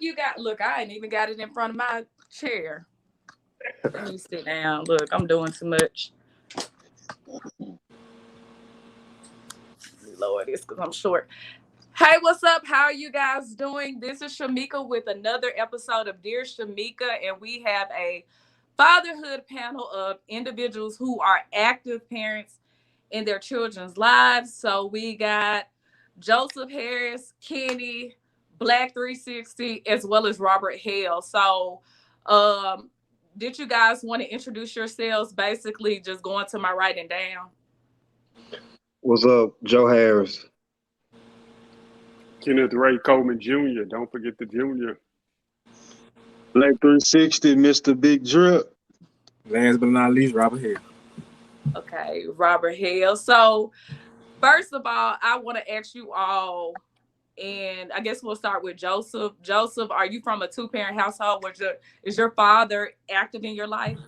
you got? Look, I ain't even got it in front of my chair. Let me sit down. Look, I'm doing too much. Lower this because I'm short. Hey, what's up? How are you guys doing? This is Shamika with another episode of Dear Shamika, and we have a fatherhood panel of individuals who are active parents in their children's lives. So we got Joseph Harris, Kenny, Black 360, as well as Robert Hale. So, um, did you guys want to introduce yourselves? Basically, just going to my writing down. What's up, Joe Harris? Kenneth Ray Coleman Jr. Don't forget the Junior. Black 360, Mr. Big Drip. Last but not least, Robert Hill. Okay, Robert Hale. So, first of all, I want to ask you all, and I guess we'll start with Joseph. Joseph, are you from a two-parent household? Is your father active in your life?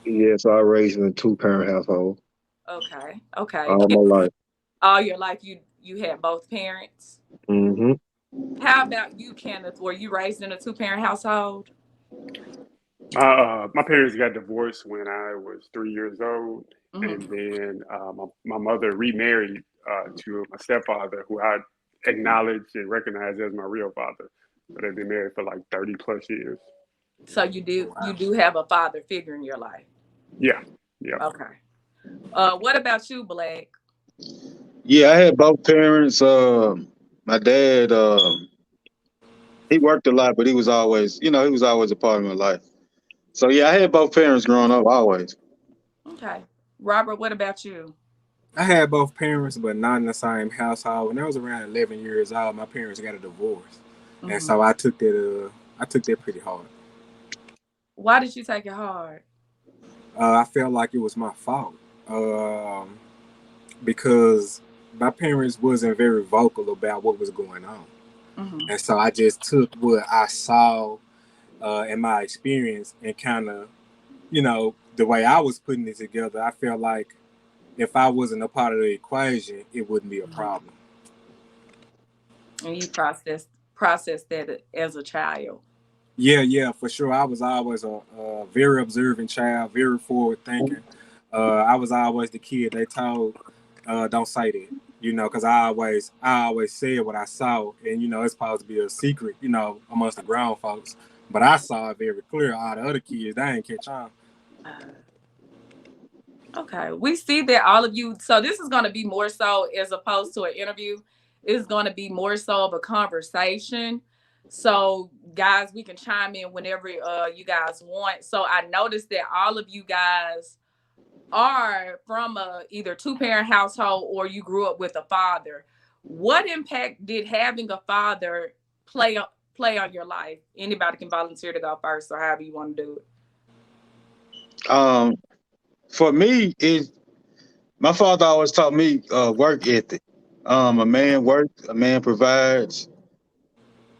Yes, I raised in a two-parent household Okay. all my life. All your life, you had both parents. Mm-hmm. How about you, Kenneth? Were you raised in a two-parent household? My parents got divorced when I was 3 years old, Mm-hmm. and then my mother remarried to my stepfather, who I acknowledge and recognize as my real father. But they've been married for like 30 plus years. So you do have a father figure in your life. Yeah. Okay. What about you, Black? Yeah, I had both parents. My dad, he worked a lot, but he was always a part of my life. So yeah, I had both parents growing up, always. Okay. Robert, what about you? I had both parents, but not in the same household. When I was around 11 years old, my parents got a divorce, and so I took that. I took that pretty hard. Why did you take it hard? I felt like it was my fault because my parents wasn't very vocal about what was going on, and so I just took what I saw in my experience and kind of, the way I was putting it together. I felt like if I wasn't a part of the equation, it wouldn't be a problem. And you processed that as a child. Yeah, for sure. I was always a very observant child, very forward thinking. I was always the kid they told, don't say that, because I always said what I saw, and it's supposed to be a secret, amongst the grown folks. But I saw it very clear. All the other kids, they ain't catch on. Okay, we see that all of you. So this is going to be more so as opposed to an interview. It's going to be more so of a conversation. So guys, we can chime in whenever you guys want. So I noticed that all of you guys are from a either two-parent household or you grew up with a father. What impact did having a father play on your life? Anybody can volunteer to go first, or however you want to do it. For me, my father always taught me work ethic. A man works, a man provides.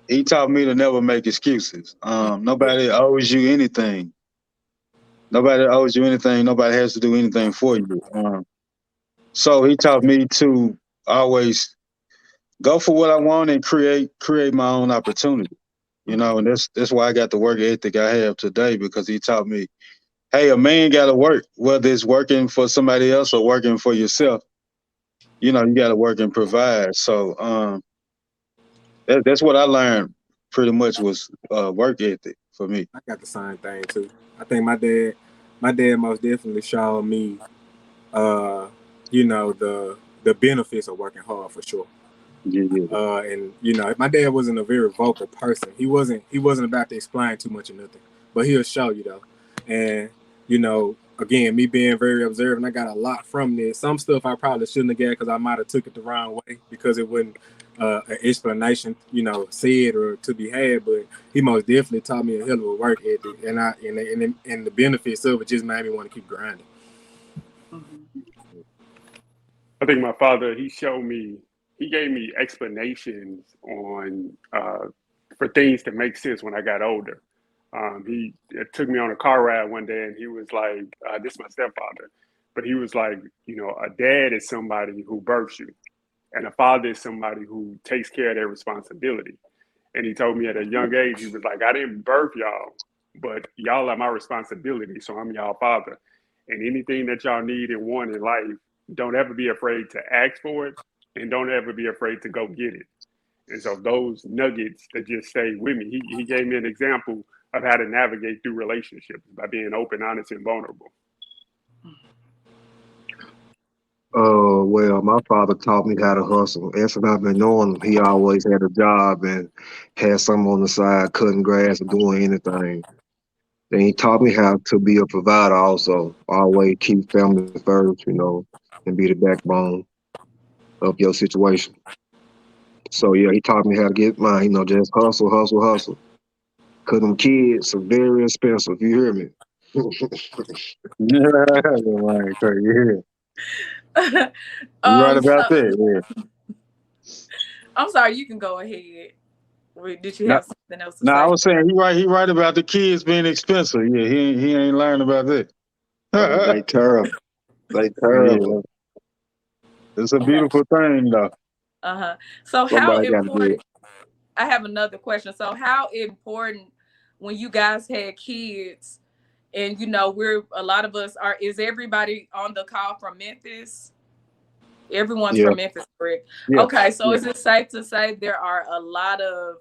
He taught me to never make excuses. Nobody owes you anything. Nobody owes you anything. Nobody has to do anything for you. So he taught me to always go for what I want and create my own opportunity. And that's why I got the work ethic I have today, because he taught me, hey, a man got to work, whether it's working for somebody else or working for yourself. You got to work and provide. So that's what I learned pretty much was work ethic for me. I got the same thing too. I think my dad most definitely showed me, the benefits of working hard for sure. Yeah. And my dad wasn't a very vocal person. He wasn't about to explain too much or nothing, but he'll show you though. And again, me being very observant, I got a lot from this. Some stuff I probably shouldn't have got because I might have took it the wrong way because it wasn't an explanation, said or to be had. But he most definitely taught me a hell of a work ethic, and the benefits of it just made me want to keep grinding. I think my father, he gave me explanations on for things to make sense when I got older. He took me on a car ride one day, and he was like, "This is my stepfather," but he was like, a dad is somebody who births you, and a father is somebody who takes care of their responsibility. And he told me at a young age, he was like, I didn't birth y'all, but y'all are my responsibility. So I'm y'all father. And anything that y'all need and want in life, don't ever be afraid to ask for it, and don't ever be afraid to go get it. And so those nuggets that just stay with me, he gave me an example of how to navigate through relationships by being open, honest, and vulnerable. Well, my father taught me how to hustle. Ever since I've been knowing him, he always had a job and had something on the side, cutting grass or doing anything. Then he taught me how to be a provider also. Always keep family first, and be the backbone of your situation. So yeah, he taught me how to get mine, just hustle, hustle, hustle. Cause them kids are very expensive, you hear me? Yeah, right, yeah. You right about So, that. Yeah. I'm sorry, you can go ahead. Did you No, have something else to no, I say? was saying he right about the kids being expensive. Yeah, he ain't learned about that. They terrible. They Yeah, terrible. it's a beautiful thing though. Uh-huh. So how Somebody got to do important, it. I have another question. So how important when you guys had kids, and a lot of us are, is everybody on the call from Memphis? Everyone's Yeah. from Memphis, correct? Yeah, Okay, so yeah. is it safe to say there are a lot of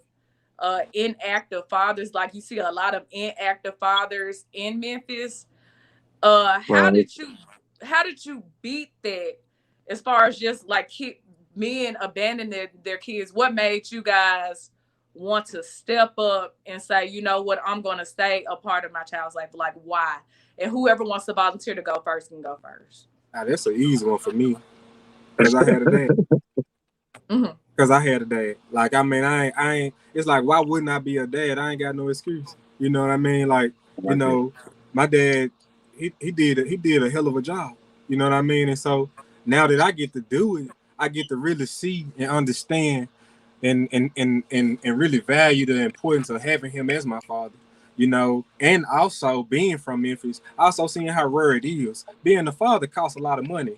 inactive fathers? Like you see a lot of inactive fathers in Memphis. How Right. did you beat that as far as just like men abandoning their kids? What made you guys want to step up and say, you know what, I'm going to stay a part of my child's life? Like, why? And whoever wants to volunteer to go first can go first. Now, that's an easy one for me because I had a dad. Mm-hmm. Because I had a dad. Like, I mean, I ain't. It's like, why wouldn't I be a dad? I ain't got no excuse. You know what I mean? Like, my dad, he did a hell of a job. You know what I mean? And so now that I get to do it, I get to really see and understand and really value the importance of having him as my father. And also being from Memphis, also seeing how rare it is. Being a father costs a lot of money.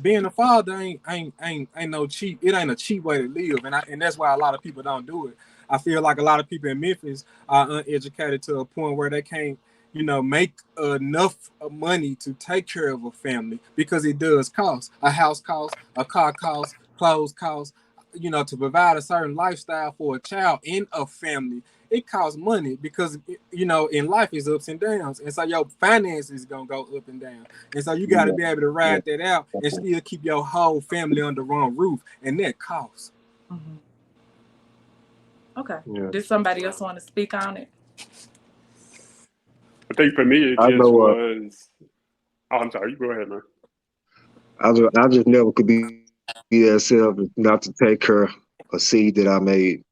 Being a father ain't no cheap. It ain't a cheap way to live, and that's why a lot of people don't do it. I feel like a lot of people in Memphis are uneducated to a point where they can't, make enough money to take care of a family because it does cost. A house costs, a car costs, clothes costs. To provide a certain lifestyle for a child in a family, it costs money because in life is ups and downs, and so your finances gonna go up and down, and so you got to be able to ride that out and still keep your whole family under one roof, and that costs. Mm-hmm. Okay. Yeah. Did somebody else want to speak on it? I think for me, it I just know. was. Oh, I'm sorry. You go ahead, man. I just never could be that selfish not to take care of a seed that I made.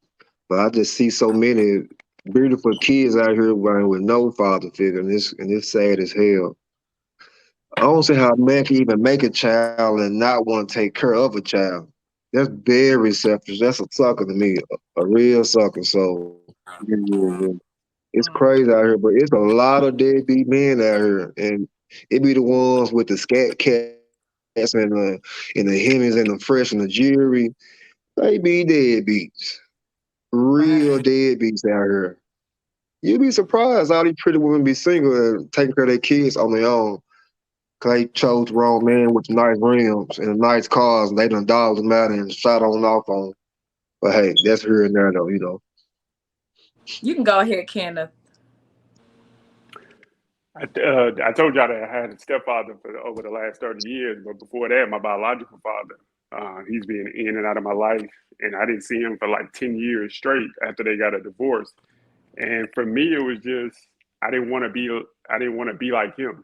But I just see so many beautiful kids out here with no father figure, and it's sad as hell. I don't see how a man can even make a child and not want to take care of a child. That's very selfish. That's a sucker to me, a real sucker. So yeah. It's crazy out here, but it's a lot of deadbeat men out here, and it be the ones with the scat cats and the Hemmings and the fresh and the jewelry. They be deadbeats, real deadbeats out here. You'd be surprised all these pretty women be single and taking care of their kids on their own. Cause they chose the wrong man with the nice rims and the nice cars, and they done dolled them out and shot on off on 'em. But hey, that's here and there though. You can go ahead, Kenneth. I told y'all that I had a stepfather for over the last 30 years, but before that, my biological father, he's been in and out of my life, and I didn't see him for like 10 years straight after they got a divorce. And for me, it was just I didn't want to be like him.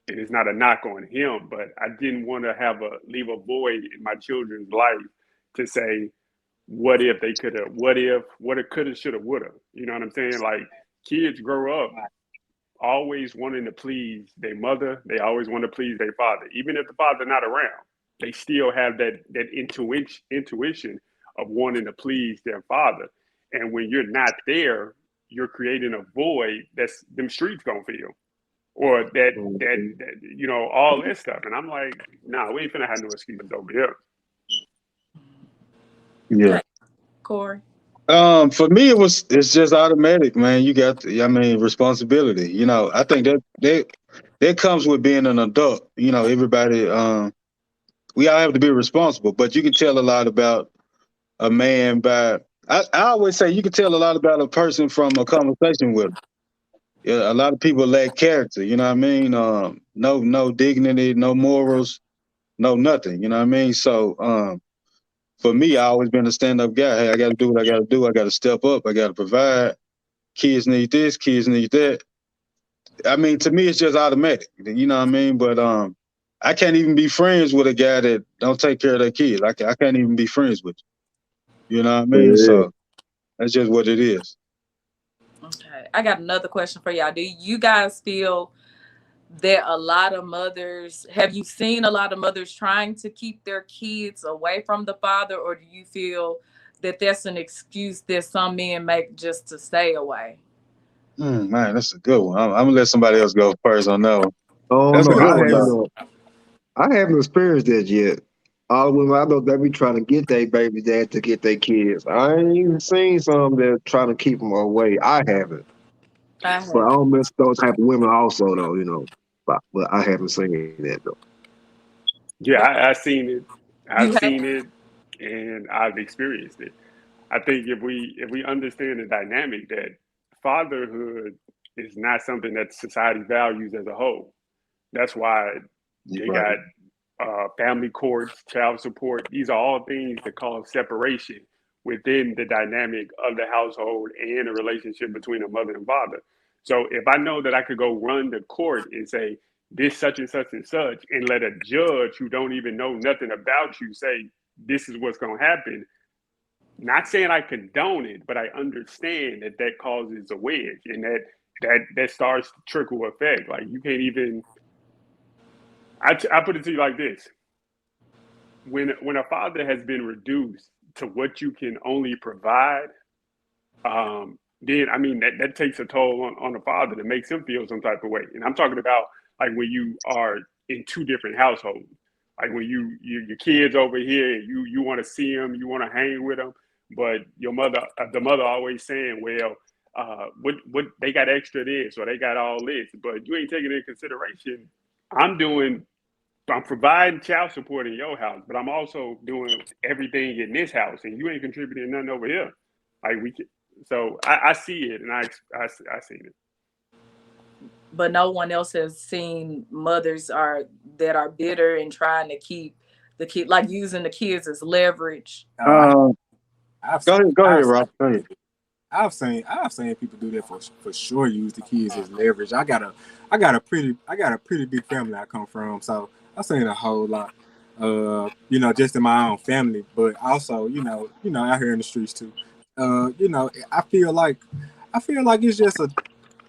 And it's not a knock on him, but I didn't want to leave a void in my children's life to say, what if they could have, what it could have, should have, would have. You know what I'm saying? Like kids grow up always wanting to please their mother. They always want to please their father. Even if the father's not around, they still have that intuition of wanting to please their father. And when you're not there, you're creating a void that's them streets gonna feel. Or that all that stuff. And I'm like, nah, we ain't finna have no excuses over here. Yeah. Corey. For me, it's just automatic, man. You got, responsibility. I think that comes with being an adult. Everybody, we all have to be responsible, but you can tell a lot about a man by. I always say you can tell a lot about a person from a conversation with them. Yeah, a lot of people lack character. You know what I mean? No dignity, no morals, no nothing. You know what I mean? So, for me, I always been a stand-up guy. Hey, I got to do what I got to do. I got to step up. I got to provide. Kids need this. Kids need that. I mean, to me, it's just automatic. You know what I mean? But I can't even be friends with a guy that don't take care of their kids. I can't even be friends with you. You know what I mean? Yeah. So that's just what it is. Okay, I got another question for y'all. Do you guys feel that a lot of mothers, have you seen a lot of mothers trying to keep their kids away from the father, or do you feel that that's an excuse that some men make just to stay away? Man, that's a good one. I'm gonna let somebody else go first on that one. Oh That's a no, good one, though. I haven't experienced that yet. All the women I know, they be trying to get their baby dad to get their kids. I ain't even seen some that trying to keep them away. I haven't, I but I have. don't miss those type of women also though. But I haven't seen that though. Yeah, I seen it. You I've have? seen it, and I've experienced it. I think if we understand the dynamic that fatherhood is not something that society values as a whole. That's why they Right. got family courts, child support. These are all things that cause separation within the dynamic of the household and the relationship between a mother and father. So if I know that I could go run the court and say this such and such and such, and let a judge who don't even know nothing about you say this is what's going to happen, not saying I condone it, but I understand that that causes a wedge, and that starts to trickle effect. Like you can't even. I put it to you like this: when a father has been reduced to what you can only provide, then I mean that takes a toll on the father that makes him feel some type of way. And I'm talking about like when you are in two different households, like when your kids over here, and you want to see them, you want to hang with them, but your mother, the mother always saying, well, what they got extra this or they got all this, but you ain't taking into consideration. I'm doing I'm providing child support in your house, but I'm also doing everything in this house, and you ain't contributing nothing over here. Like so I see it, and I see it. But no one else has seen mothers that are bitter and trying to keep the kid, like using the kids as leverage. Uh, I've go seen, ahead, go ahead, I've seen, Rob. Go ahead. I've seen people do that for sure. Use the kids as leverage. I got a pretty big family I come from, so I've seen a whole lot. Just in my own family, but also, out here in the streets too. I feel like it's just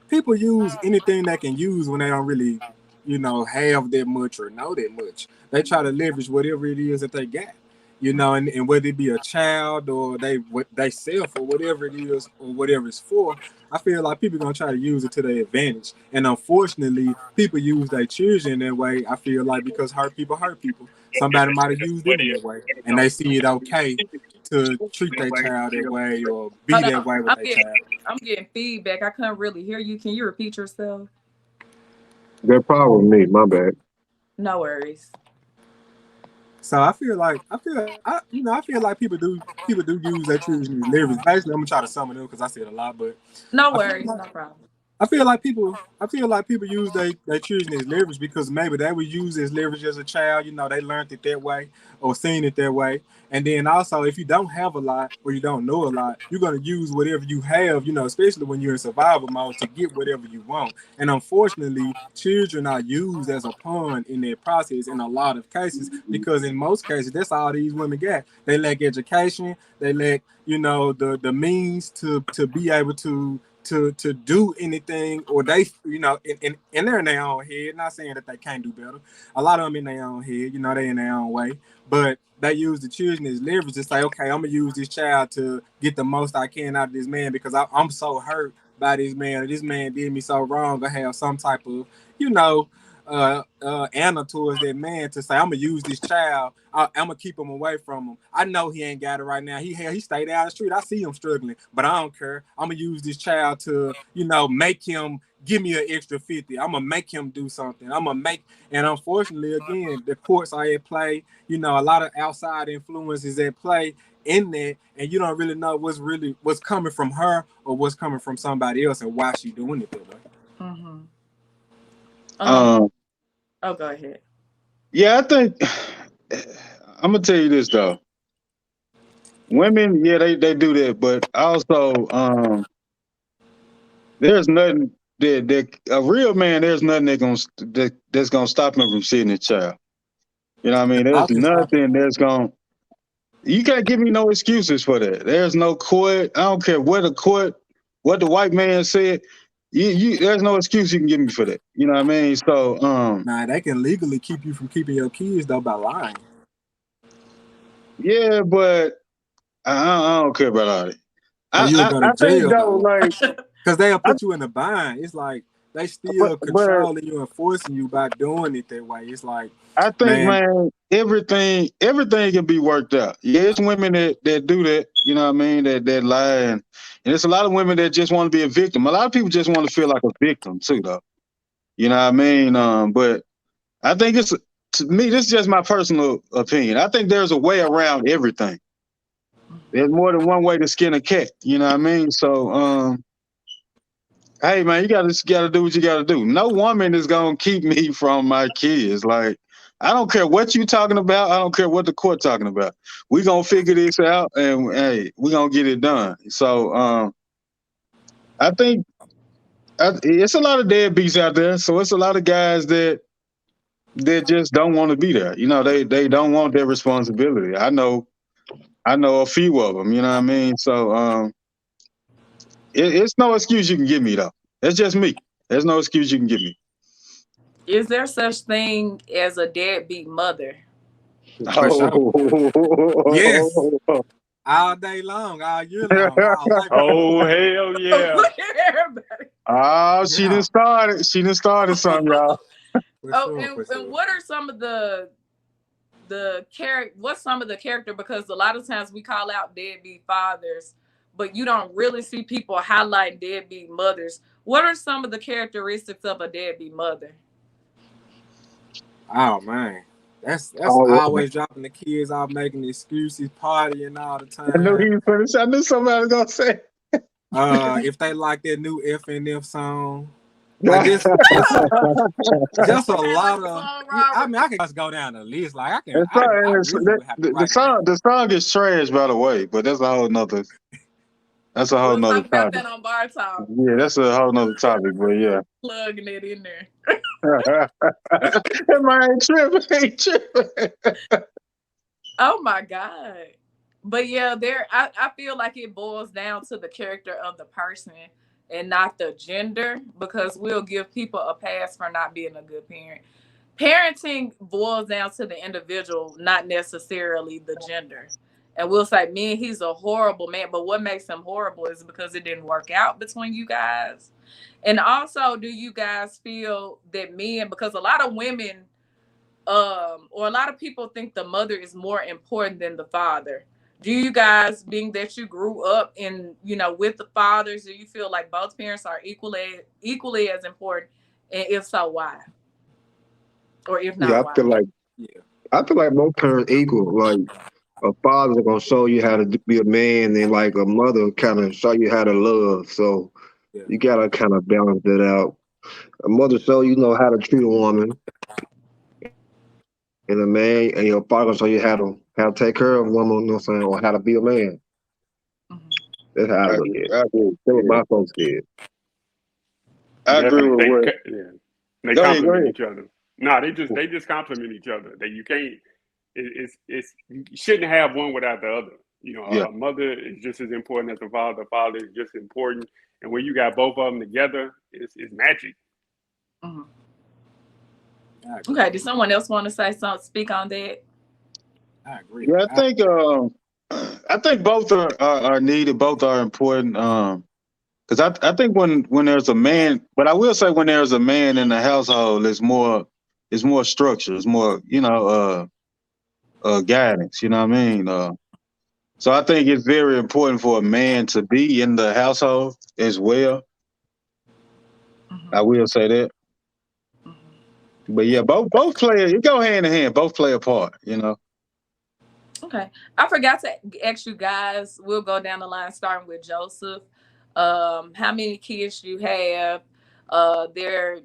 people use anything they can use when they don't really, have that much or know that much. They try to leverage whatever it is that they got, and whether it be a child or what they sell for, whatever it is or whatever it's for. I feel like people gonna try to use it to their advantage, and unfortunately, people use their children that way. I feel like because hurt people hurt people. Somebody might have used them in that way, and they see it okay to treat their child that way or be Hold that on, way with their child. I'm getting feedback. I couldn't really hear you. Can you repeat yourself? That problem me, my bad. No worries. So I feel like people do use their children as leverage. Basically, I'm gonna try to sum it up because I said a lot, but No I feel worries, like no problem. I feel like people use their children as leverage because maybe they were used as leverage as a child. They learned it that way or seen it that way. And then also, if you don't have a lot or you don't know a lot, you're gonna use whatever you have. Especially when you're in survival mode to get whatever you want. And unfortunately, children are used as a pawn in that process in a lot of cases because in most cases, that's all these women got. They lack education. They lack, the means to be able to do anything, or they, and they're in their own head. Not saying that they can't do better. A lot of them in their own head, they in their own way, but they use the children as leverage to say, okay, I'm gonna use this child to get the most I can out of this man because I'm so hurt by this man. Or this man did me so wrong. I have some type of, you know, Anna towards that man to say, I'm gonna use this child. I'm gonna keep him away from him. I know he ain't got it right now. He stayed out of the street. I see him struggling, but I don't care. I'm gonna use this child to, make him give me an extra 50. I'm gonna make him do something. And unfortunately, again, the courts are at play. A lot of outside influences at play in there, and you don't really know what's coming from her or what's coming from somebody else and why she doing it that way. Mm-hmm. Um, Oh, go ahead. Yeah, I think I'm gonna tell you this though. Women, yeah, they do that, but also, there's nothing that a real man. There's nothing that's gonna stop him from seeing his child. You know what I mean? There's nothing that's gonna. You can't give me no excuses for that. There's no court. I don't care what the white man said. There's no excuse you can give me for that. You know what I mean? So, Nah, they can legally keep you from keeping your kids though by lying. yeah, but I don't care about all that. You'll go to jail though, like, because they'll put you in a bind. It's like they still controlling you and forcing you by doing it that way. It's like, I think, man, everything can be worked out. Yeah, it's women that do that. You know what I mean? That lie, and it's a lot of women that just want to be a victim. A lot of people just want to feel like a victim too, though. You know what I mean? But I think to me, this is just my personal opinion. I think there's a way around everything. There's more than one way to skin a cat. You know what I mean? So, hey, man, you gotta do what you gotta do. No woman is gonna keep me from my kids. Like, I don't care what you talking about. I don't care what the court talking about. We gonna figure this out, and hey, we gonna get it done. So, I think it's a lot of deadbeats out there. So it's a lot of guys that just don't want to be there. They don't want their responsibility. I know a few of them. You know what I mean? So, it's no excuse you can give me though. That's just me. There's no excuse you can give me. Is there such thing as a deadbeat mother? Yes. All day long, all year long. Oh, hell yeah. Oh, she done started. She done started something, y'all. And what are some of the character? What's some of the character? Because a lot of times we call out deadbeat fathers, but you don't really see people highlight deadbeat mothers. What are some of the characteristics of a deadbeat mother? Oh man, that's always dropping the kids off, making excuses, partying all the time. I knew he was finished. I knew somebody was gonna say. If they like that new FNF song, like just a lot of. I mean, I can just go down the list. Like I can. The song is trash, by the way, but that's a whole nother. That's a whole nother topic. That on Bar Talk. Yeah, that's a whole nother topic, but yeah. Plugging it in there. Ain't tripping. Oh my God. But yeah, I feel like it boils down to the character of the person and not the gender, because we'll give people a pass for not being a good parent. Parenting boils down to the individual, not necessarily the gender. And we'll say, man, he's a horrible man. But what makes him horrible is because it didn't work out between you guys. And also, do you guys feel that men, because a lot of women or a lot of people think the mother is more important than the father. Do you guys, being that you grew up with the fathers, do you feel like both parents are equally as important? And if so, why? Or if not, why? I feel like both parents equal. Like, a father's gonna show you how to be a man, and like a mother kind of show you how to love. So you gotta kind of balance it out. A mother show you know how to treat a woman, and a man, and your father show you how to take care of a woman. You know what I'm saying, or how to be a man. Mm-hmm. That's how I look at it. That's what my folks did. I agree with what. They complement each other. No, they just complement each other. That you can't. You shouldn't have one without the other. A mother is just as important as the father. The father is just important, and when you got both of them together, it's magic. Mm-hmm. Okay. Did someone else want to say something? Speak on that. I agree. Yeah, I think both are needed. Both are important. Because I think when there's a man, but I will say when there's a man in the household, it's more it's more structure, it's more, guidance. You know what I mean? So I think it's very important for a man to be in the household as well. I will say that. But yeah, both players, it go hand in hand. Both play a part. Okay. I forgot to ask you guys, we'll go down the line starting with Joseph. How many kids you have, their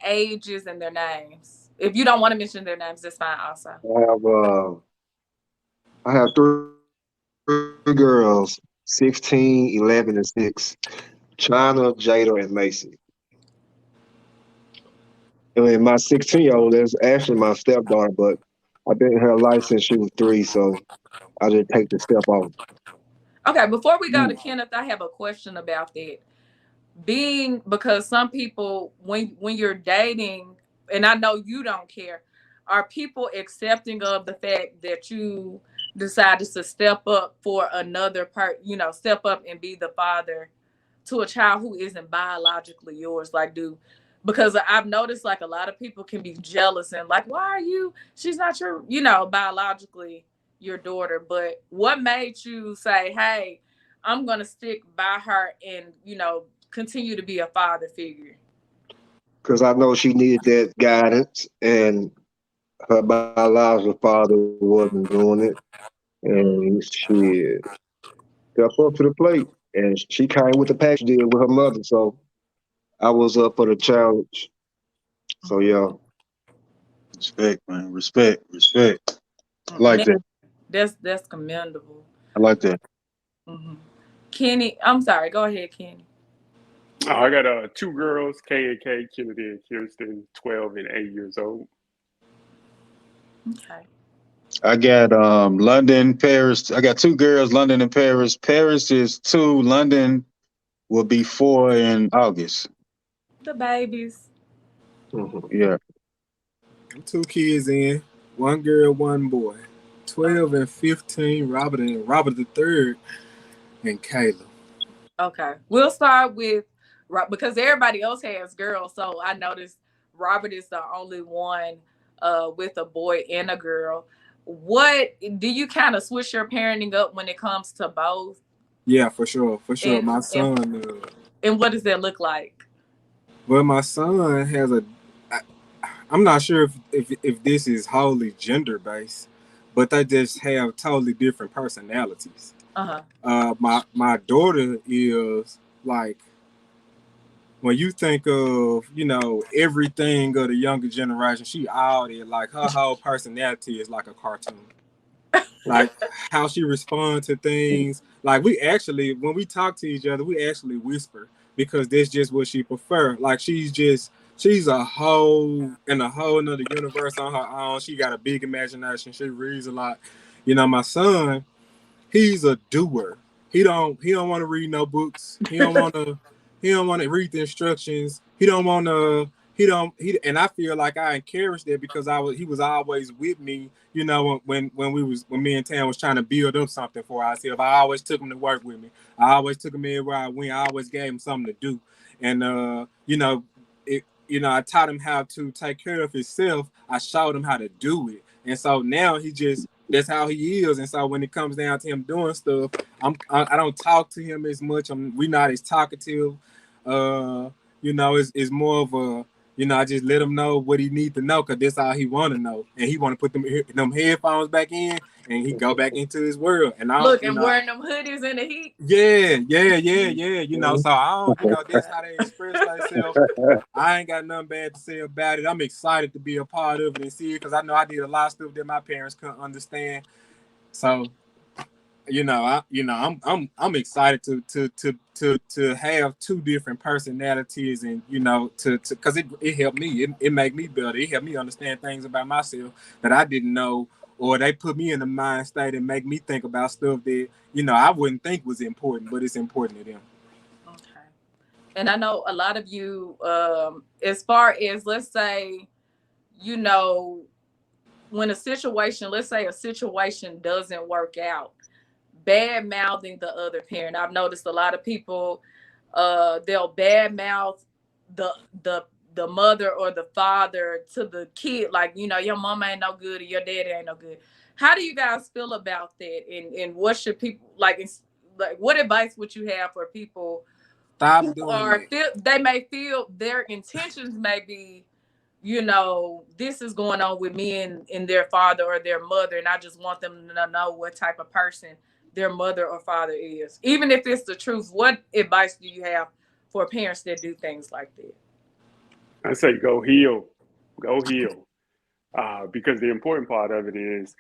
ages and their names. If you don't want to mention their names, that's fine also. I have three girls, 16, 11, and 6. China, Jada, and Macy. And my 16-year-old is actually my stepdaughter, but I've been in her life since she was 3, so I just take the step off. Okay, before we go to Kenneth, I have a question about that. Because some people, when you're dating, and I know you don't care, are people accepting of the fact that you decided to step up for another step up and be the father to a child who isn't biologically yours? Because I've noticed like a lot of people can be jealous and like, she's not your, biologically your daughter. But what made you say, hey, I'm going to stick by her and, continue to be a father figure? Because I know she needed that guidance, and her biological father wasn't doing it. And she stepped up to the plate, and she came with the package deal with her mother. So I was up for the challenge. So yeah. Respect, man. Respect. I like that. That's commendable. I like that. Kenny, I'm sorry. Go ahead, Kenny. I got 2 girls, K and K, Kennedy and Kirsten, 12 and 8 years old. Okay. I got London, Paris. I got 2 girls, London and Paris. Paris is 2. London will be 4 in August. The babies. Yeah. 2 kids in, 1 girl, 1 boy. 12 and 15, Robert the third, and Caleb. Okay. We'll start with because everybody else has girls, so I noticed Robert is the only one with a boy and a girl. What do you kind of switch your parenting up when it comes to both? Yeah, for sure. My son. And what does that look like? Well, my son has I'm not sure if this is wholly gender based, but they just have totally different personalities. My daughter is like, when you think of, everything of the younger generation, she all there. Like, her whole personality is like a cartoon. Like, how she responds to things. Like, we actually, when we talk to each other, we actually whisper, because that's just what she prefer. Like, she's a whole another universe on her own. She got a big imagination. She reads a lot. My son, he's a doer. He don't want to read no books. He don't want to read the instructions. And I feel like I encouraged that, because he was always with me, when me and Tam was trying to build up something for ourselves. I always took him to work with me. I always took him everywhere I went. I always gave him something to do. And I taught him how to take care of himself. I showed him how to do it. And so now that's how he is. And so when it comes down to him doing stuff, I don't talk to him as much. We're not as talkative. It's more of a, I just let him know what he needs to know, because that's all he want to know. And he want to put them headphones back in, and he go back into his world. And wearing them hoodies in the heat. Yeah. So I don't, that's how they express themselves. I ain't got nothing bad to say about it. I'm excited to be a part of it and see it, because I know I did a lot of stuff that my parents couldn't understand. So, I'm excited to have 2 different personalities, and because it helped me. It made me better. It helped me understand things about myself that I didn't know, or they put me in a mind state and make me think about stuff that I wouldn't think was important, but it's important to them. Okay. And I know a lot of you, as far as, let's say, when let's say a situation doesn't work out, bad mouthing the other parent. I've noticed a lot of people, they'll bad mouth the the mother or the father to the kid, like, you know, your mama ain't no good or your daddy ain't no good. How do you guys feel about that? And what should people like what advice would you have for people Stop who doing are that. they may feel their intentions may be, you know, this is going on with me and their father or their mother, and I just want them to know what type of person their mother or father is. Even if it's the truth, what advice do you have for parents that do things like that? I say go heal, go heal. Because the important part of it is,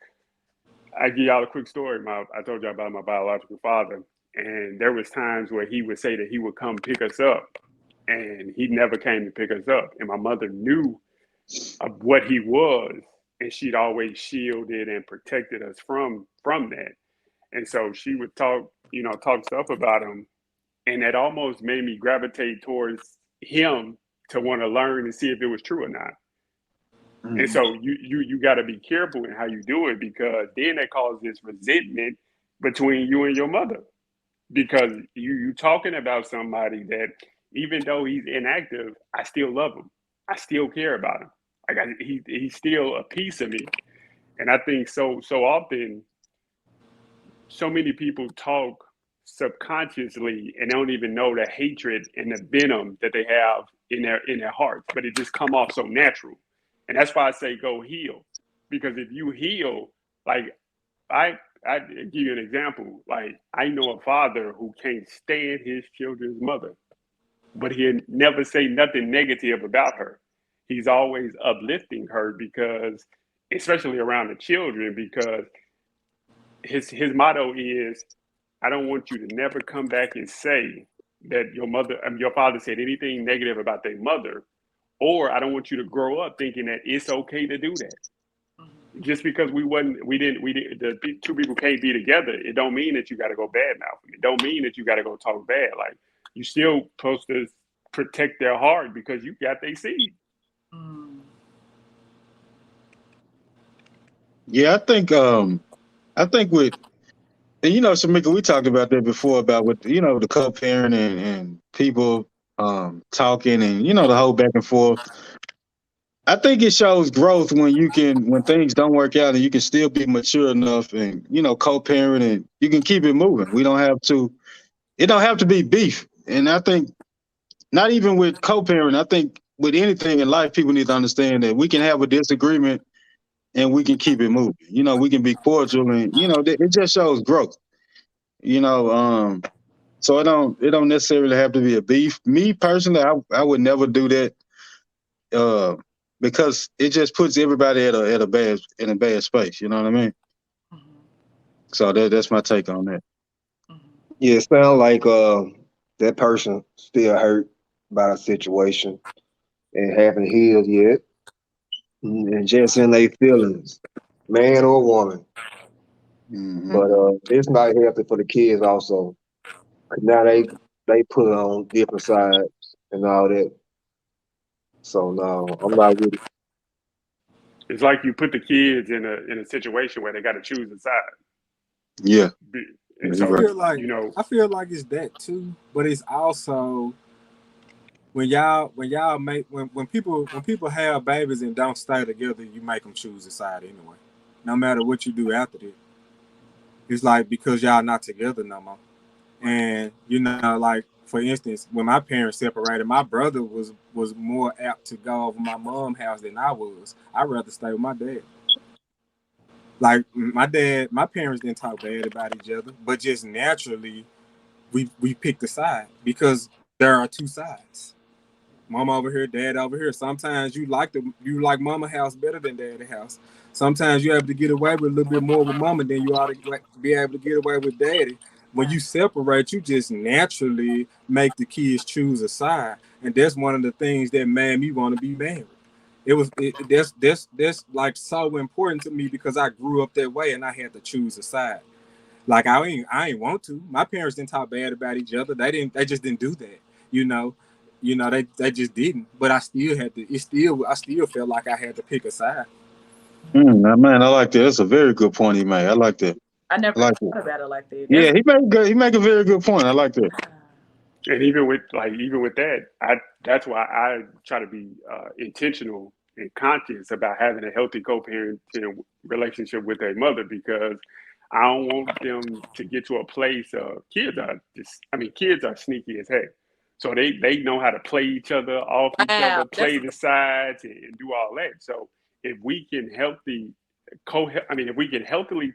I give y'all a quick story. I told y'all about my biological father, and there was times where he would say that he would come pick us up, and he never came to pick us up. And my mother knew of what he was, and she'd always shielded and protected us from that. And so she would talk stuff about him, and that almost made me gravitate towards him to want to learn and see if it was true or not. Mm-hmm. And so you got to be careful in how you do it, because then that causes resentment between you and your mother, because you talking about somebody that, even though he's inactive, I still love him. I still care about him. He's still a piece of me. And I think so often, so many people talk subconsciously and don't even know the hatred and the venom that they have in their hearts, but it just come off so natural. And that's why I say go heal, because if you heal, like I give you an example. Like, I know a father who can't stand his children's mother, but he'll never say nothing negative about her. He's always uplifting her, because, especially around the children, because his motto is, I don't want you to never come back and say that your father said anything negative about their mother, or I don't want you to grow up thinking that it's okay to do that. Just because the two people can't be together, it don't mean that you got to go bad mouth. It don't mean that you got to go talk bad. Like, you still supposed to protect their heart, because you got their seed. Yeah, I think with, and you know, Shamika, we talked about that before, about with, you know, the co-parent and people talking, and, you know, the whole back and forth. I think it shows growth when things don't work out and you can still be mature enough and, you know, co-parent, and you can keep it moving. It don't have to be beef. And I think not even with co-parent, I think with anything in life, people need to understand that we can have a disagreement and we can keep it moving. You know, we can be cordial, and, you know, it just shows growth. You know, so it don't necessarily have to be a beef. Me personally, I would never do that, because it just puts everybody in a bad space. You know what I mean? So that's my take on that. Yeah, it sounds like that person still hurt by the situation and haven't healed yet, and just in their feelings, man or woman. Mm-hmm. But it's not healthy for the kids also. Now they put it on different sides and all that. So no, I'm not with it. It's like you put the kids in a situation where they got to choose a side. Yeah. And I so, feel like you know, I feel like it's that too, but it's also when people have babies and don't stay together, you make them choose a side anyway, no matter what you do after that. It's like, because y'all not together no more, and, you know, like, for instance, when my parents separated, my brother was more apt to go over my mom's house than I was. I'd rather stay with my dad. Like, my parents didn't talk bad about each other, but just naturally, we picked a side, because there are two sides. Mama over here, dad over here. Sometimes you like mama house better than daddy house. Sometimes you have to get away with a little bit more with mama than you ought to be able to get away with daddy. When you separate, you just naturally make the kids choose a side, and that's one of the things that made me want to be married. That's like so important to me, because I grew up that way and I had to choose a side. Like, I ain't want to. My parents didn't talk bad about each other. They just didn't do that. You know, they just didn't. But I still had to. I still felt like I had to pick a side. Man, I like that. That's a very good point he made. I like that. I never like thought about it like that. Yeah, he make a very good point. I like that. and even with that, that's why I try to be intentional and conscious about having a healthy co-parenting relationship with their mother, because I don't want them to get to a place of kids are sneaky as heck. So they know how to play each other off each other, Wow, play the sides, and do all that. So if we can if we can healthy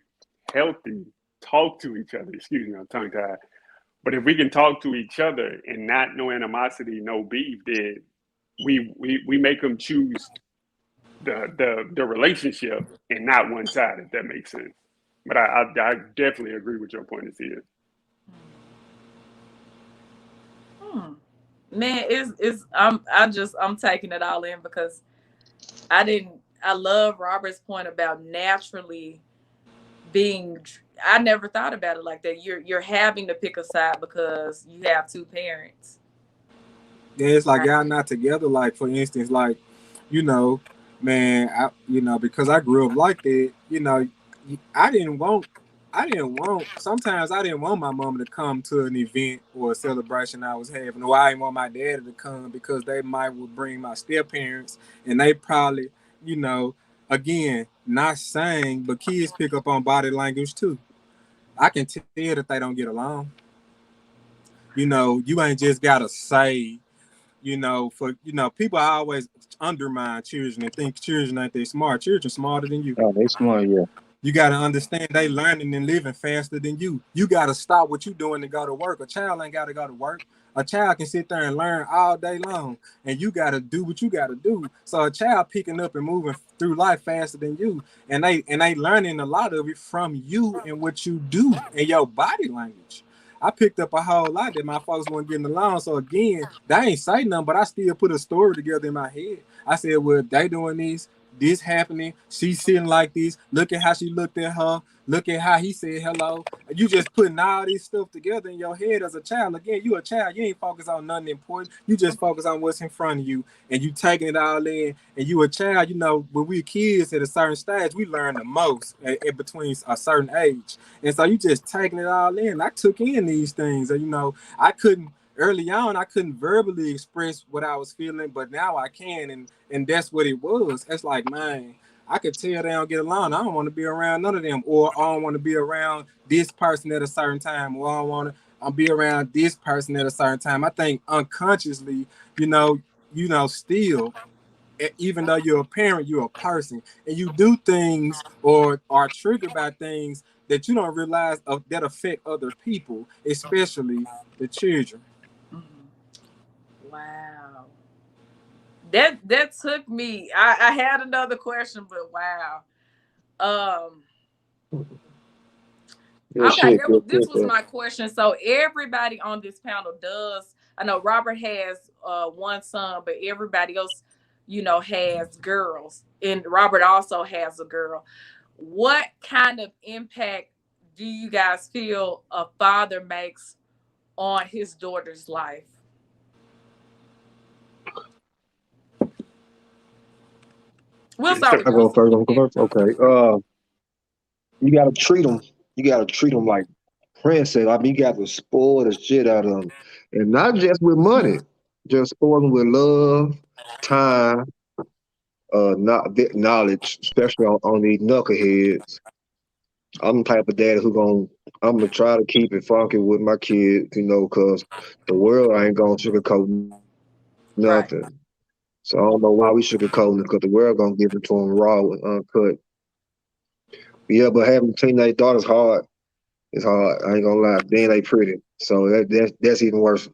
talk to each other, excuse me, I'm tongue tied. But if we can talk to each other and not no animosity, no beef, then we make them choose the relationship and not one side, if that makes sense. But I definitely agree with your point of view. Man, I'm taking it all in, because I love Robert's point about naturally being. I never thought about it like that. You're having to pick a side because you have two parents. Yeah, it's like y'all not together. Like, for instance, like, you know, man, because I grew up like that, I didn't want, sometimes I didn't want my mom to come to an event or a celebration I was having, or I didn't want my daddy to come because they might would bring my step parents, and they probably, again, not saying, but kids pick up on body language too. I can tell that they don't get along. You ain't just gotta say, people always undermine children and think children ain't they smart. Children smarter than you. Oh, they smart, yeah. You got to understand they learning and living faster than you. You got to stop what you doing to go to work. A child ain't got to go to work. A child can sit there and learn all day long, and you got to do what you got to do. So a child picking up and moving through life faster than you, and they learning a lot of it from you and what you do and your body language. I picked up a whole lot that my folks weren't getting along. So again, they ain't say nothing, but I still put a story together in my head. I said, well, they doing this happening, she's sitting like this, look at how she looked at her, look at how he said hello. You just putting all this stuff together in your head as a child. Again, you a child, you ain't focused on nothing important. You just focus on what's in front of you, and you taking it all in. And you a child, when we kids at a certain stage, we learn the most in between a certain age. And so you just taking it all in. I took in these things, and early on, I couldn't verbally express what I was feeling, but now I can, and that's what it was. It's like, man, I could tell they don't get along. I don't want to be around none of them, or I don't want to be around this person at a certain time, or I don't want to be around this person at a certain time. I think unconsciously, still, even though you're a parent, you're a person, and you do things or are triggered by things that you don't realize that affect other people, especially the children. Wow. That took me. I had another question, but wow. Okay, this was my question. So everybody on this panel does. I know Robert has one son, but everybody else, has girls, and Robert also has a girl. What kind of impact do you guys feel a father makes on his daughter's life? We'll start with go first. Okay. You gotta treat them. You gotta treat them like princess. I mean, you got to spoil the shit out of them, and not just with money. Just spoil them with love, time, knowledge, especially on these knuckleheads. I'm the type of daddy I'm gonna try to keep it funky with my kids, because the world ain't gonna sugarcoat nothing. Right. So I don't know why we sugarcoating it, because the world gonna give it to them raw and uncut. Yeah, but having teenage daughters hard. It's hard. I ain't gonna lie. Then they pretty, so that's even worse.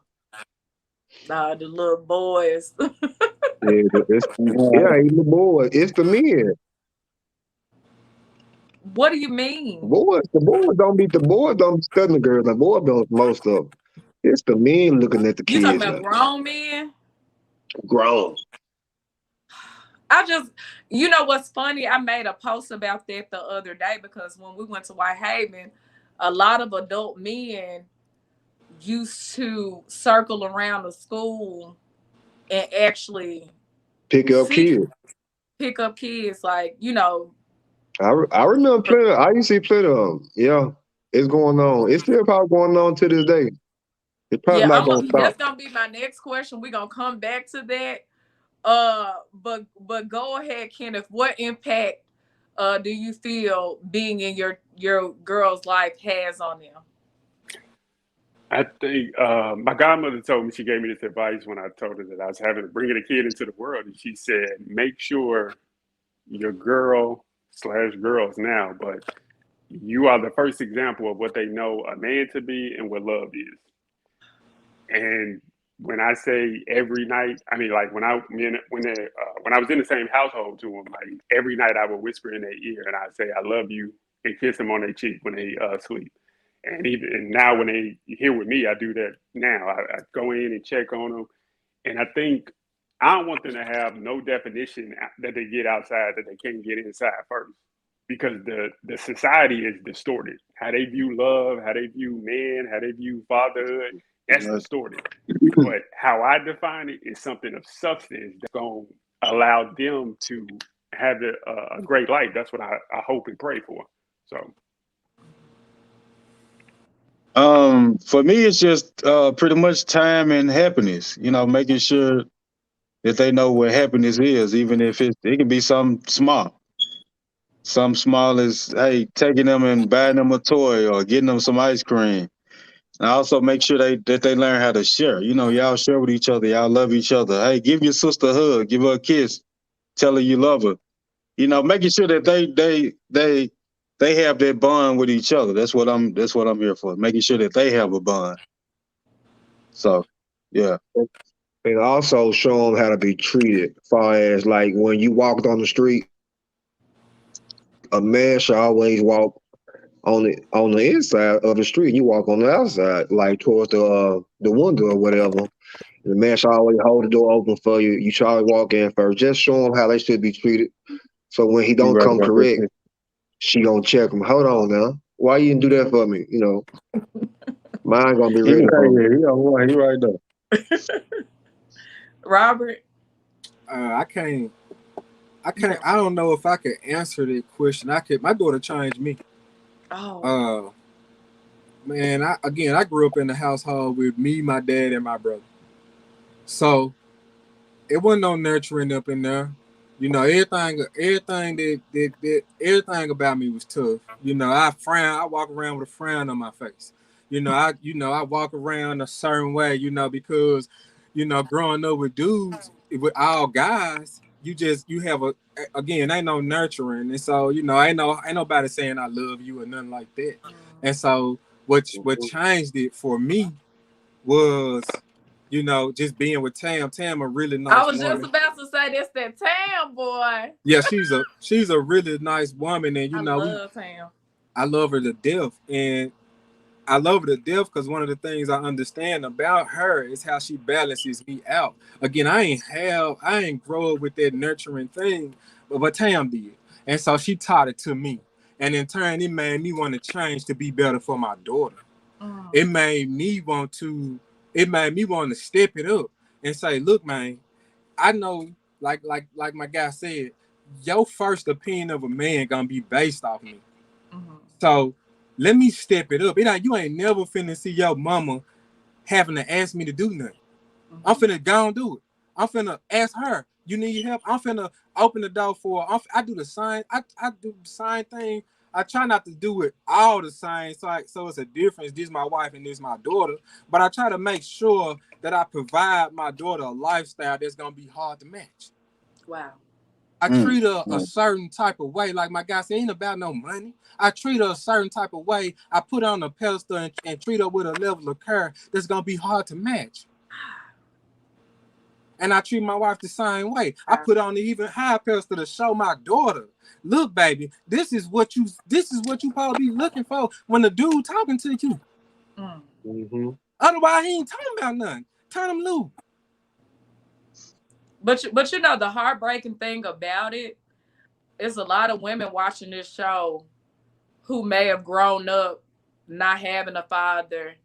The little boys. Even the boys. It's the men. What do you mean? The boys don't be studying the girls. The boys don't most of them. It's the men looking at the kids. You talking about grown men? Grown. What's funny? I made a post about that the other day, because when we went to Whitehaven, a lot of adult men used to circle around the school and actually pick up kids. Like, I remember plenty. I used to see plenty of them. Yeah, it's going on. It's still probably going on to this day. It's probably not gonna that's stop. gonna be my next question. We're gonna come back to that. But go ahead, Kenneth. What impact do you feel being in your girl's life has on them? I think my godmother told me, she gave me this advice when I told her that I was bringing a kid into the world, and she said, make sure your girl/girls now, but you are the first example of what they know a man to be and what love is. And when I say every night, I mean like when I was in the same household to them, like every night I would whisper in their ear and I'd say I love you and kiss them on their cheek when they sleep. And now when they here with me, I do that now. I go in and check on them, and I think I don't want them to have no definition that they get outside that they can't get inside first, because the society is distorted. How they view love, how they view men, how they view fatherhood, that's distorted. But how I define it is something of substance that's going to allow them to have a great life. That's what I hope and pray for. So. For me, it's just pretty much time and happiness. You know, making sure that they know what happiness is, even if it can be something small. Something small as, hey, taking them and buying them a toy or getting them some ice cream. And also make sure that they learn how to share. You know, y'all share with each other. Y'all love each other. Hey, give your sister a hug. Give her a kiss. Tell her you love her. You know, making sure that they have that bond with each other. That's what I'm here for. Making sure that they have a bond. So, yeah. And also show them how to be treated. As far as like when you walked on the street, a man should always walk on the inside of the street. You walk on the outside, like towards the window or whatever. The man should always hold the door open for you. You should always walk in first. Just show them how they should be treated. So when he don't come correct, she gonna check him. Hold on now. Why you didn't do that for me? You know, mine gonna be ready for me. He right there. Robert? I don't know if I could answer that question. My daughter changed me. Oh. Man, I grew up in the household with me, my dad, and my brother. So it wasn't no nurturing up in there. You know, everything about me was tough. You know, I walk around with a frown on my face. You know, I walk around a certain way, you know, because, you know, growing up with dudes, with all guys, you have ain't no nurturing. And so, you know, ain't nobody saying I love you or nothing like that. And so what changed it for me was, you know, just being with Tam. Tam a really nice woman. I was just about to say that's that Tam boy. Yeah, she's a really nice woman, and I love Tam. I love her to death, and I love her to death because one of the things I understand about her is how she balances me out. Again, I ain't grow up with that nurturing thing, but Tam did, and so she taught it to me, and in turn, it made me want to change to be better for my daughter. It made me want to step it up and say, look, man, I know, like my guy said, your first opinion of a man gonna be based off me. So let me step it up. You ain't never finna see your mama having to ask me to do nothing. I'm finna go and do it. I'm finna ask her, you need help? I'm finna open the door for her. I do the same thing. I try not to do it all the same, so it's a difference. This is my wife and this is my daughter. But I try to make sure that I provide my daughter a lifestyle that's gonna be hard to match. Wow. I treat her a certain type of way. Like my guy said, it ain't about no money. I treat her a certain type of way. I put her on a pedestal and treat her with a level of care that's gonna be hard to match. And I treat my wife the same way. I put on the even higher pedestal to show my daughter, look, baby, this is what you probably be looking for when the dude talking to you. Otherwise, he ain't talking about nothing. Turn him loose. But you know, the heartbreaking thing about it is a lot of women watching this show who may have grown up not having a father,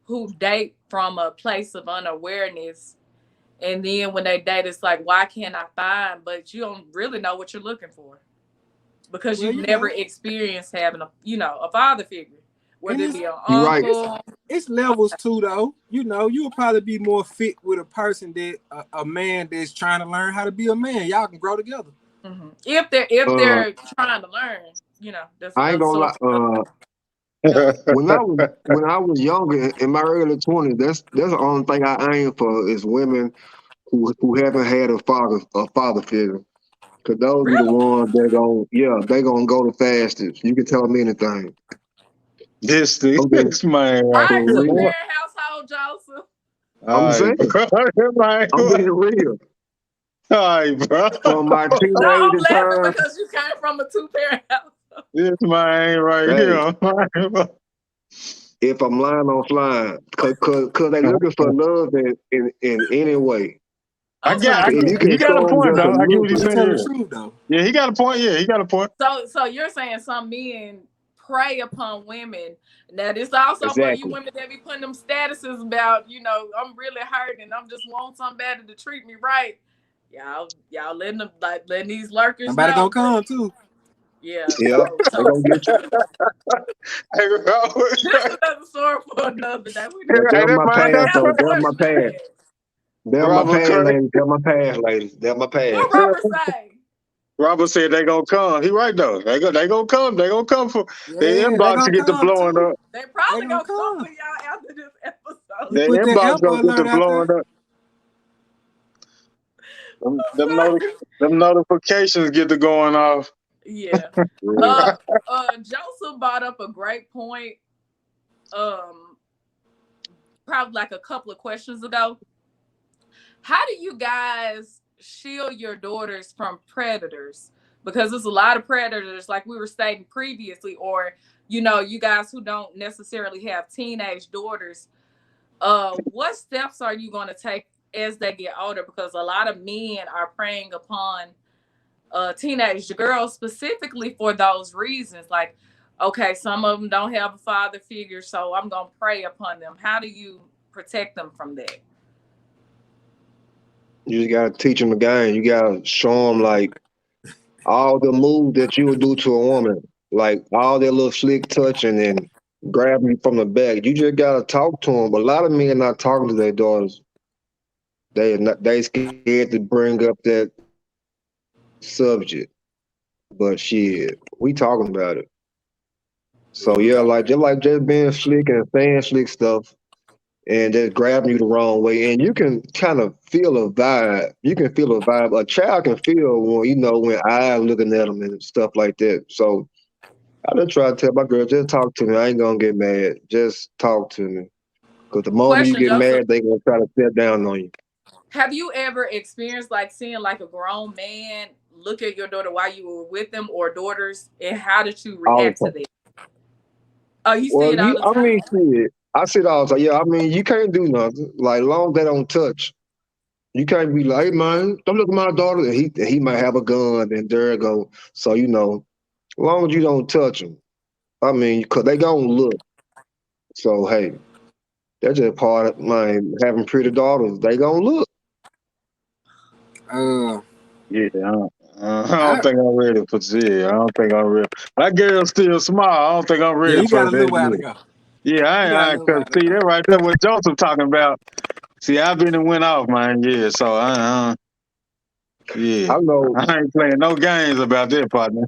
who date from a place of unawareness. And then when they date, it's like, why can't I find? But you don't really know what you're looking for because you've never experienced having a father figure, whether it be an uncle, it's levels too, though. You know, you'll probably be more fit with a person that a man that's trying to learn how to be a man. Y'all can grow together. Mm-hmm. If they're trying to learn, you know, that's I ain't gonna lie. When I was younger, in my early 20s, that's the only thing I aim for is women who haven't had a father figure. Cause those are the really. ones they gonna go the fastest. You can tell them anything. This I'm being, man right Right, for here. real. two-parent household, Joseph. All I'm right, saying, bro. Man, I'm being real. all right, bro. From my No, I'm teenager laughing time, because you came from a two-parent household. This man right hey, here. if I'm lying, I'm flying. Cause they looking for love in any way. I Oh, so got, If you he can got a show them point just a though. I get little what he's He bit, saying. tell the Yeah, truth though. yeah, he got a point. Yeah, he got a point. so you're saying some men prey upon women. Now this also for you exactly. women that be putting them statuses about, you know, I'm really hurting. I'm just want somebody to treat me right. Y'all letting these lurkers Somebody know. gonna come too. Yeah. Yeah, they So gonna get you. Hey, bro. this is another story for another day. We But need Hey, they're that my man, past, answer though. the They're my question I past. asked. They're my Robert past, Craig. ladies. They're my past, ladies. They're my What past. Robert say? Robert said they gonna come. He right though. They gonna come. They gonna come for their Yeah, they inbox to gonna get to come blowing too. up. They They probably gonna gonna come come. for y'all after this He episode. Their put that inbox Amber gonna get to alert out blowing there. up. Them, I'm them, noti- sorry. them notifications get to going off. Yeah. Yeah. Joseph brought up a great point. Probably like a couple of questions ago. How do you guys shield your daughters from predators? Because there's a lot of predators, like we were stating previously, or you know, you guys who don't necessarily have teenage daughters. What steps are you going to take as they get older? Because a lot of men are preying upon teenage girls specifically for those reasons. Like, okay, some of them don't have a father figure, so I'm gonna prey upon them. How do you protect them from that? You just gotta teach them the game. You gotta show them like all the moves that you would do to a woman, like all that little slick touching and grabbing you from the back. You just gotta talk to them. But a lot of men not talking to their daughters. They scared to bring up that subject. But shit, we talking about it. Yeah, So we yeah, talking like about just being slick and saying slick stuff and just grabbing you the wrong way. And you can kind of feel a vibe. You can feel a vibe. A child can feel when eyes looking at them and stuff like that. So I just try to tell my girl, just talk to me. I ain't gonna get mad. Just talk to me. Because the moment you Question, get Joseph. mad, they gonna try to sit down on you. Have you ever experienced like seeing like a grown man look at your daughter while you were with them or daughters, and how did you All react the to time. that? Oh, you see Well, it all the time? shit. I see it all the time. Yeah, I mean, you can't do nothing. Like, long as they don't touch. You can't be like, hey, man, don't look at my daughter. And he might have a gun, and there it go. So, as long as you don't touch them. I mean, because they gonna look. So, hey, that's just part of having pretty daughters. They gonna look. Yeah, I don't I, think I'm ready for yeah. I don't think I'm ready. That girl's still small. I don't think I'm yeah, ready you for got a little that while to yet. go. Yeah, You got a I ain't little cause while to see go. that right there what Joseph talking about. See, I've been and went off, man. Yeah, so yeah, I know I ain't playing no games about that, partner.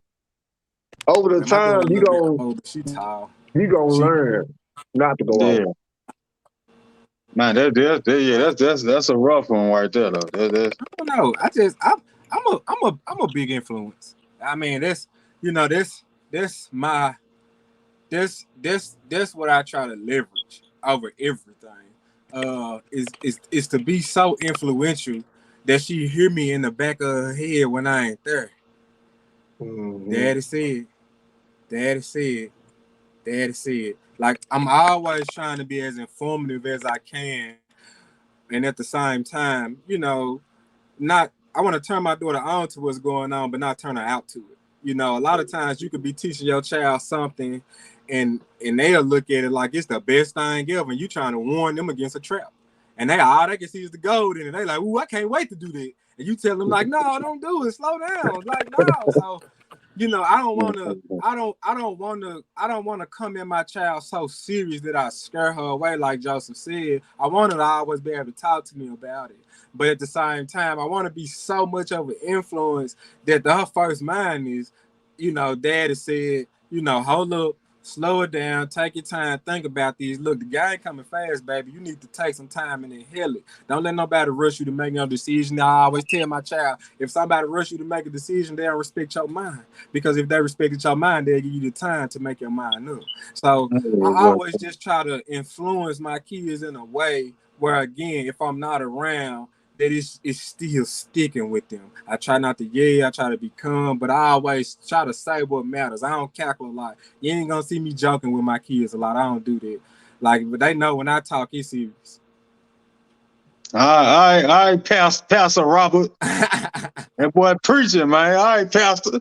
over the Man, my girl time a little bit older. She tall. you gonna She learn not to go Yeah, off. man, that's a rough one right there, though. That's I don't know. I'm a big influence. I mean, that's my that's what I try to leverage over everything. Is to be so influential that she hear me in the back of her head when I ain't there. Hmm. Daddy said, Daddy said, Daddy said. Like, I'm always trying to be as informative as I can, and at the same time, not I want to turn my daughter on to what's going on, but not turn her out to it. A lot of times you could be teaching your child something, and they'll look at it like it's the best thing ever, and you trying to warn them against a trap, and all they can see is the gold in it. They like, ooh, I can't wait to do that, and you tell them like, no, don't do it, slow down, like no. So you know, I don't want to come in my child so serious that I scare her away, like Joseph said. I want her to always be able to talk to me about it. But at the same time, I want to be so much of an influence that her first mind is, you know, Daddy said, you know, hold up, slow it down, take your time, think about these. Look, the guy ain't coming fast, baby. You need to take some time and inhale it. Don't let nobody rush you to make no decision. I always tell my child, if somebody rush you to make a decision, they don't respect your mind. Because if they respected your mind, they'll give you the time to make your mind up. So I always just try to influence my kids in a way where, again, if I'm not around, that it's still sticking with them. I try not to yell, I try to be calm, but I always try to say what matters. I don't cackle a lot. You ain't gonna see me joking with my kids a lot. I don't do that. Like, but they know when I talk, it's serious. All right, Pastor Robert. That boy preaching, man. All right, Pastor.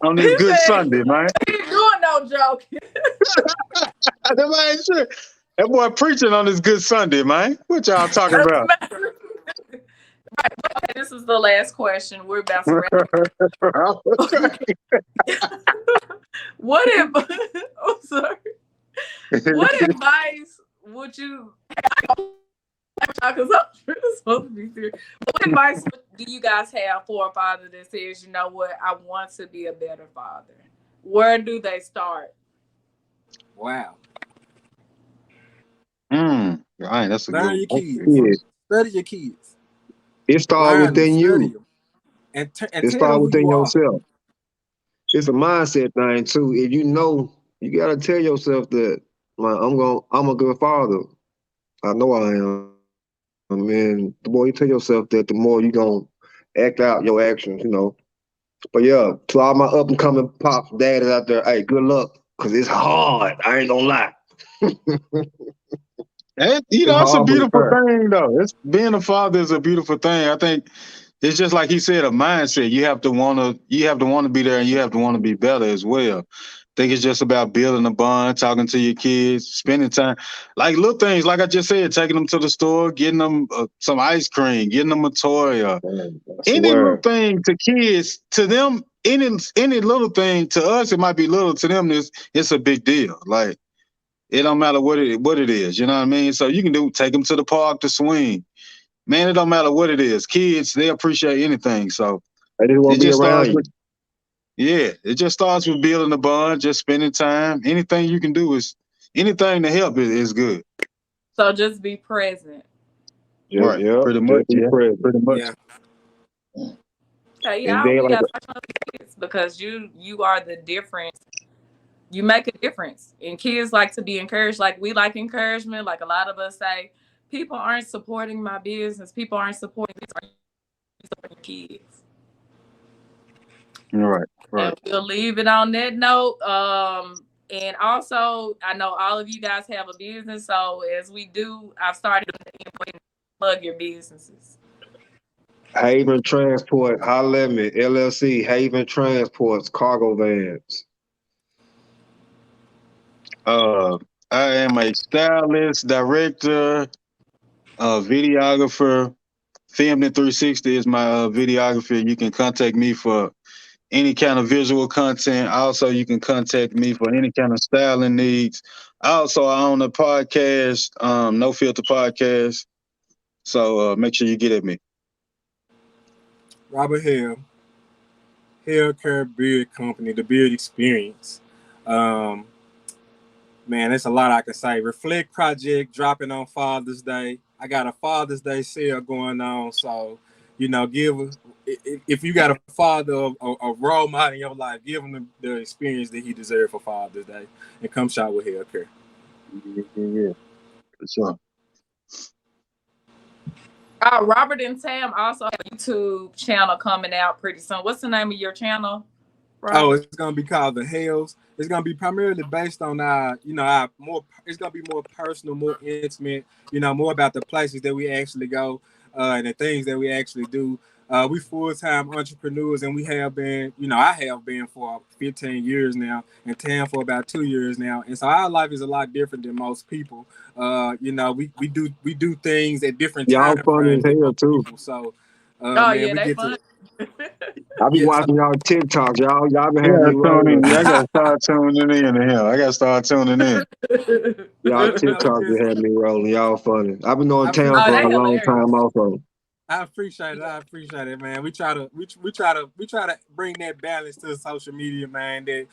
On this good Sunday, man. He ain't doing no joking. That boy preaching on this good Sunday, man. What y'all talking about? Right, okay, this is the last question. We're about to wrap. What if? Oh, sorry. What advice would you? Because I'm supposed to be serious. What advice do you guys have for a father that says, you know what, I want to be a better father? Where do they start? Wow. Right, that's a Learn good your kids. Yeah. Study your kids. It starts within you. It starts within yourself. It's a mindset thing too. If you know, you gotta tell yourself that, like, I'm a good father. I know I am. I mean, the more you tell yourself that, the more you gonna act out your actions, you know. But yeah, to all my up and coming pops, daddies out there, hey, good luck, cause it's hard. I ain't gonna lie. And, you know, it's a beautiful thing, though. Being a father is a beautiful thing. I think it's just like he said, a mindset. You have to want to be there, and you have to want to be better as well. I think it's just about building a bond, talking to your kids, spending time, like little things. Like I just said, taking them to the store, getting them some ice cream, getting them a toy, or any little thing to kids. To them, any little thing to us, it might be little. To them, it's a big deal. Like, it don't matter what it is, you know what I mean? So you can take them to the park to swing. Man, it don't matter what it is. Kids, they appreciate anything. So it just starts with, it just starts with building a bond, just spending time. Anything you can do anything to help is good. So just be present. Right. Pretty much. Yeah. Pretty much. Yeah. Okay, yeah, I hope you guys watch kids, because you are the difference. You make a difference, and kids like to be encouraged. Like, we like encouragement. Like, a lot of us say, people aren't supporting my business. People aren't supporting kids. Right. And we'll leave it on that note. And also, I know all of you guys have a business, so as we do, I've started to plug your businesses. Haven Transport, holla at me, LLC, Haven Transports, cargo vans. I am a stylist, director, videographer. Filming 360 is my videography. You can contact me for any kind of visual content. Also, you can contact me for any kind of styling needs. Also, I own a podcast, No Filter Podcast. So make sure you get at me. Robert Hill, Hair Care Beard Company, the Beard Experience. Man, there's a lot I can say. Reflect Project dropping on Father's Day. I got a Father's Day sale going on, so you know, if you got a father, a role model in your life, give him the experience that he deserves for Father's Day, and come shop with Hair Care. Yeah, for sure. Robert and Tam also have a YouTube channel coming out pretty soon. What's the name of your channel, Robert? Oh, it's gonna be called The Hells. It's gonna be primarily based on it's gonna be more personal, more intimate, more about the places that we actually go, and the things that we actually do. We full-time entrepreneurs, and we have been, I have been for 15 years now, and Tam for about 2 years now. And so our life is a lot different than most people. We do things at different times. Y'all fun as hell too. So they fun. I be Yes. watching y'all TikTok. Y'all been I having me gotta rolling. I gotta start tuning in to him. I gotta start tuning in. Y'all TikTok been having me rolling. Y'all funny. I've been on I town Oh, for they a long hilarious. time also. I appreciate it. I appreciate it, man. We try to bring that balance to social media, man. That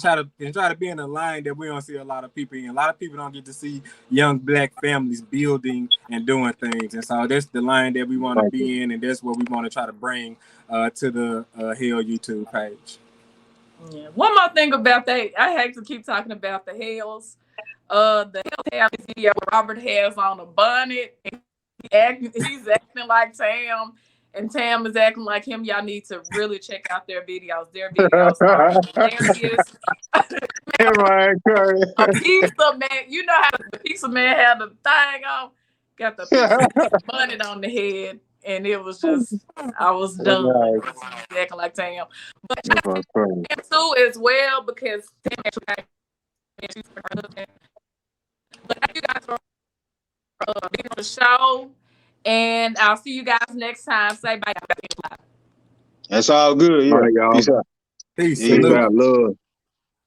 try to be in a line that we don't see a lot of people in. A lot of people don't get to see young Black families building and doing things, and so that's the line that we want to be in, and that's what we want to try to bring to the Hell YouTube page. Yeah. One more thing about that, I hate to keep talking about the Hells. The Hells have this video where Robert has on a bonnet and he's acting like Tam, and Tam is acting like him. Y'all need to really check out their videos. Their videos are hilarious. Ryan Curry. A pizza man, you know how the pizza man had the thing on, got the pizza bonnet on the head, and it was just, I was done. Right. He's acting like Tam, but That's funny. Tam too as well, because Tam actually she's her husband. But thank you guys for being on the show, and I'll see you guys next time. Say bye. That's all good. Yeah. All right, y'all. Peace out. Peace. Yeah. Peace out. Love.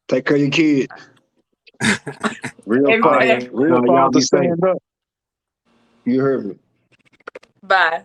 Take care of your kids. Real Exactly. father. Real Y'all father be safe. stand up. You heard me. Bye.